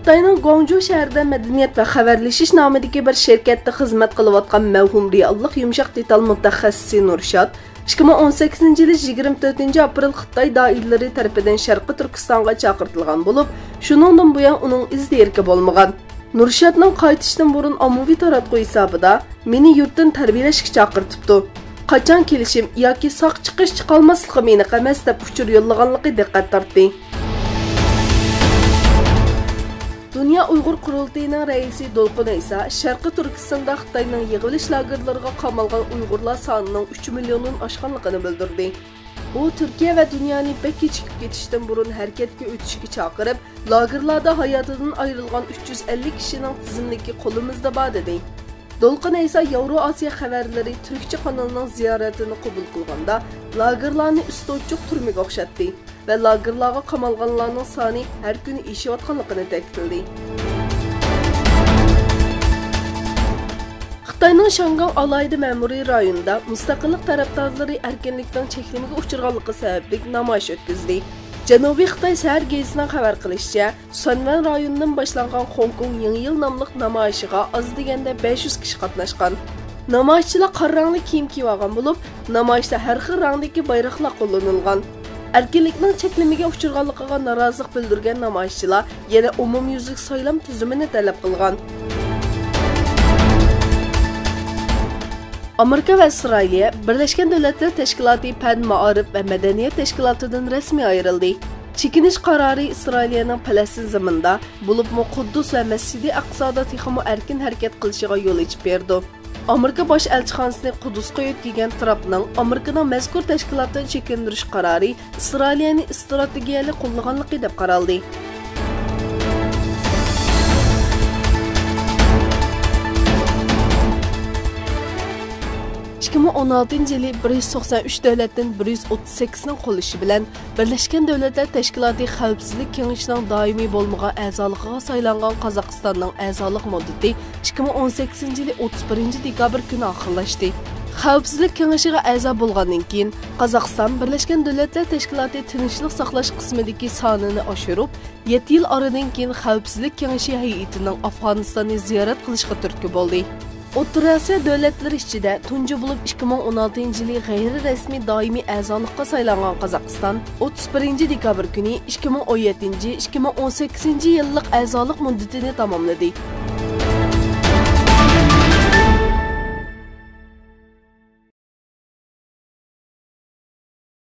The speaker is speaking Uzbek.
Xitoyning Guangzhou shahrida madaniyat va xabarlashish nomidagi bir shirkatda xizmat qilayotgan mavhum reallik yumshoq detal mutaxassisi Nurshod 2018 yil 24 aprel Xitoy doiralari tomonidan Sharqiy Turkistonga chaqirtilgan bo'lib, shuningdan buyon uning izlari bo'lmagan. Nurshodning qaytishdan burun ommaviy taratquv hisobida meni yurtdan tarbiyalashga chaqirtibdi. Qachon kelishim yoki saq chiqish chiqolmasligi meni emas deb uchur yo'llaganligi diqqat tortdi. Dünya Uyghur Qurultayining raisi Dolqun esa Sharqiy Turkistonda Xitoyning yig'ilish lagerlariga qamalgan Uyg'urlar sonining 3 milliondan oshganligini bildirdi. U Turkiya va dunyoning bekki chiqib ketishdan burun harakatga o'tishga chaqirib, lagerlarda hayotidan ayrilgan 350 kishining tizimligi qo'limizda bor dedi. Dolqun esa Yevro Osiyo xabarlari Turkcha kanalining ziyoratini qabul qilganda lagerlarni ustochiq turmaga o'xshatdi va lagerlarga qamalganlarning soni har kuni oshayotganligini ta'kidladi. Xitoyning Shangang alayida ma'muriy rayonida mustaqillik tarafdorlari erkinlikdan cheklamaga uchirganligi sababli namoyish o'tkazdi. Janubiy Xitoy shahar gezitining xabar qilishicha, Sonvan rayonidan boshlangan Hong Kong Yangi yil nomli namoyishiga oz deganda 500 kishi qatnashgan. Namoyishchilar qora rangli kiyim kiyib olgan bo'lib, namoyishda har xil rangdagi bayroqlar qo'llanilgan. Erkinlikning cheklamaga uchirganligiga norozilik bildirgan namoyishchilar yana umumyuzlik saylam tuzumini talab qilgan. Amerika va Isroil Birlashgan Davlatlar Tashkiloti Fan, Ma'arif va Madaniyat Tashkilotidan rasmiy ayrildi. Chekinish qarori Isroilning Falastin zaminda bo'lib Quddus va Masjidi Aqsoda texmo erkin harakat qilishiga yo'l ochib berdi. Amerika bosh elchixonasini Quddusga yetkazgan Trumpning Amerikaning mazkur tashkilotdan chekindirish qarori Isroilni strategiyalik qo'llaganligi deb qaraldi. 2016 yılı 193 davlatdan 138ning qo'llashi bilan Birlashgan Davlatlar Tashkiloti Xavfsizlik Kengashining doimiy bo'lmagan a'zoligiga saylangan Qozog'istonning a'zolik muddati 2018 yili 31 dekabr kuni oxirlashdi. Xavfsizlik Kengashiga a'zo bo'lgandan keyin Qozog'iston Birlashgan Davlatlar Tashkiloti tinchlik saqlash qismidagi sonini oshirib, 7 yil oradan keyin Xavfsizlik Kengashi hay'atining Afg'onistonni ziyorat qilishga turtki bo'ldi. O'rta Osiyo davlatlari ichida tunji bo'lib 2016 yili g'ayri rasmiy doimiy a'zolikqa saylangan Qozog'iston 31 dekabr kuni 2017-2018 yillik a'zolik muddatini tamomladi.